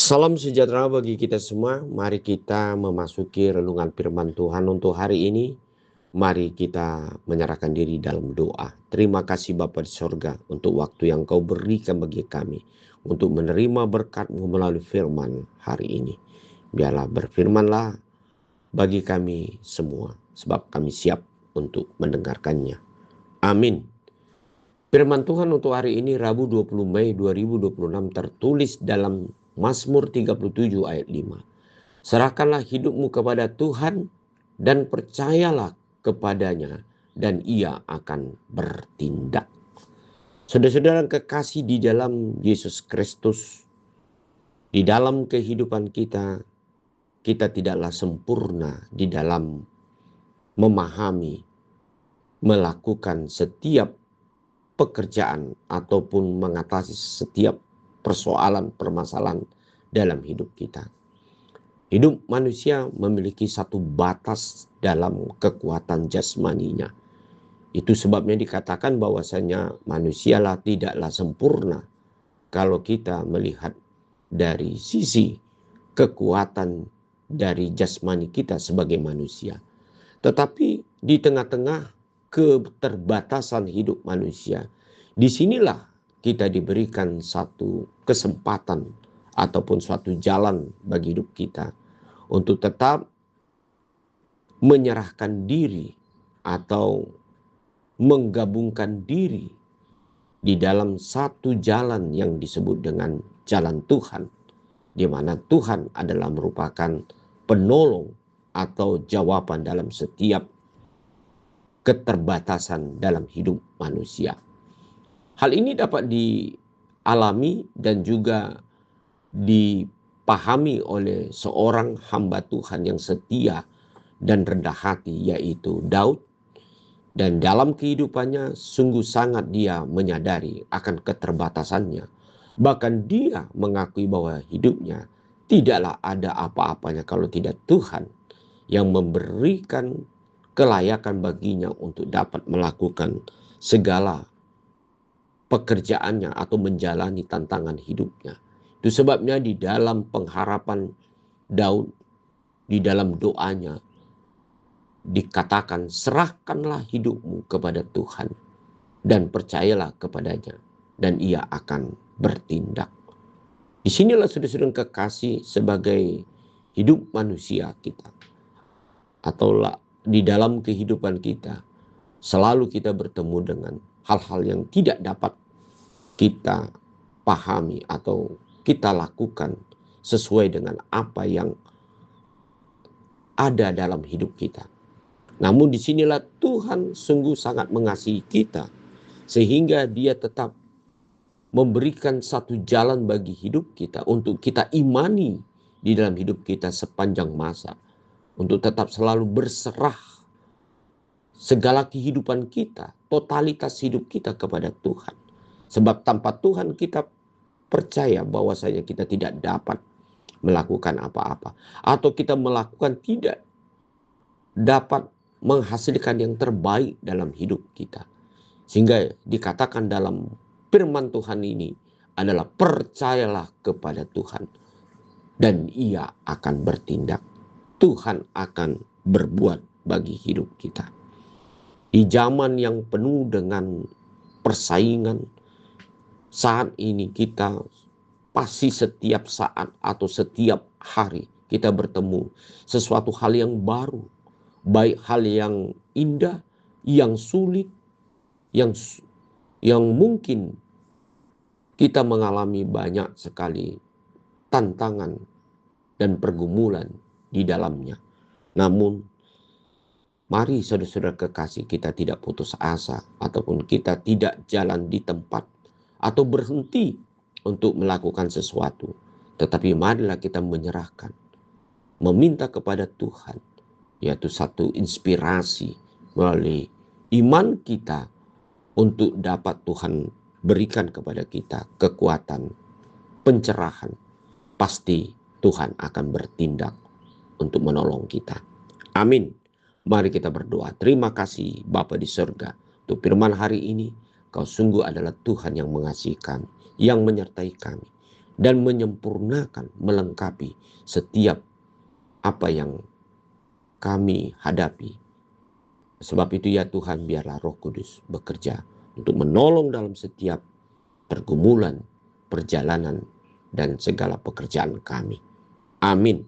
Salam sejahtera bagi kita semua. Mari kita memasuki renungan firman Tuhan untuk hari ini. Mari kita menyerahkan diri dalam doa. Terima kasih Bapa di sorga untuk waktu yang Kau berikan bagi kami untuk menerima berkat-Mu melalui firman hari ini. Biarlah berfirmanlah bagi kami semua, sebab kami siap untuk mendengarkannya. Amin. Firman Tuhan untuk hari ini Rabu 20 Mei 2026 tertulis dalam Mazmur 37 ayat 5. Serahkanlah hidupmu kepada Tuhan dan percayalah kepadanya dan ia akan bertindak. Saudara-saudara kekasih di dalam Yesus Kristus, di dalam kehidupan kita, kita tidaklah sempurna di dalam memahami, melakukan setiap pekerjaan ataupun mengatasi setiap persoalan permasalahan dalam hidup kita. Hidup manusia memiliki satu batas dalam kekuatan jasmaninya. Itu sebabnya dikatakan bahwasanya manusialah tidaklah sempurna kalau kita melihat dari sisi kekuatan dari jasmani kita sebagai manusia. Tetapi di tengah-tengah keterbatasan hidup manusia, disinilah kita diberikan satu kesempatan ataupun suatu jalan bagi hidup kita untuk tetap menyerahkan diri atau menggabungkan diri di dalam satu jalan yang disebut dengan jalan Tuhan, di mana Tuhan adalah merupakan penolong atau jawaban dalam setiap keterbatasan dalam hidup manusia. Hal ini dapat dialami dan juga dipahami oleh seorang hamba Tuhan yang setia dan rendah hati, yaitu Daud. Dan dalam kehidupannya sungguh sangat dia menyadari akan keterbatasannya. Bahkan dia mengakui bahwa hidupnya tidaklah ada apa-apanya kalau tidak Tuhan yang memberikan kelayakan baginya untuk dapat melakukan segala pekerjaannya atau menjalani tantangan hidupnya. Itu sebabnya di dalam pengharapan Daud, di dalam doanya dikatakan, serahkanlah hidupmu kepada Tuhan dan percayalah kepadanya dan ia akan bertindak. Disinilah saudara-saudara kekasih sebagai hidup manusia kita atau di dalam kehidupan kita, selalu kita bertemu dengan hal-hal yang tidak dapat kita pahami atau kita lakukan sesuai dengan apa yang ada dalam hidup kita. Namun disinilah Tuhan sungguh sangat mengasihi kita, sehingga dia tetap memberikan satu jalan bagi hidup kita untuk kita imani di dalam hidup kita sepanjang masa. Untuk tetap selalu berserah segala kehidupan kita, totalitas hidup kita kepada Tuhan. Sebab tanpa Tuhan kita percaya bahwasanya kita tidak dapat melakukan apa-apa. Atau kita melakukan tidak dapat menghasilkan yang terbaik dalam hidup kita. Sehingga dikatakan dalam firman Tuhan ini adalah percayalah kepada Tuhan dan ia akan bertindak. Tuhan akan berbuat bagi hidup kita. Di zaman yang penuh dengan persaingan, saat ini kita pasti setiap saat atau setiap hari kita bertemu sesuatu hal yang baru, baik hal yang indah, yang sulit, yang mungkin kita mengalami banyak sekali tantangan dan pergumulan di dalamnya. Namun mari saudara-saudara kekasih, kita tidak putus asa ataupun kita tidak jalan di tempat atau berhenti untuk melakukan sesuatu. Tetapi marilah kita menyerahkan, meminta kepada Tuhan, yaitu satu inspirasi melalui iman kita untuk dapat Tuhan berikan kepada kita kekuatan, pencerahan. Pasti Tuhan akan bertindak untuk menolong kita. Amin. Mari kita berdoa. Terima kasih Bapa di surga untuk firman hari ini. Kau sungguh adalah Tuhan yang mengasihi kami, yang menyertai kami, dan menyempurnakan, melengkapi setiap apa yang kami hadapi. Sebab itu ya Tuhan, biarlah Roh Kudus bekerja untuk menolong dalam setiap pergumulan, perjalanan, dan segala pekerjaan kami. Amin.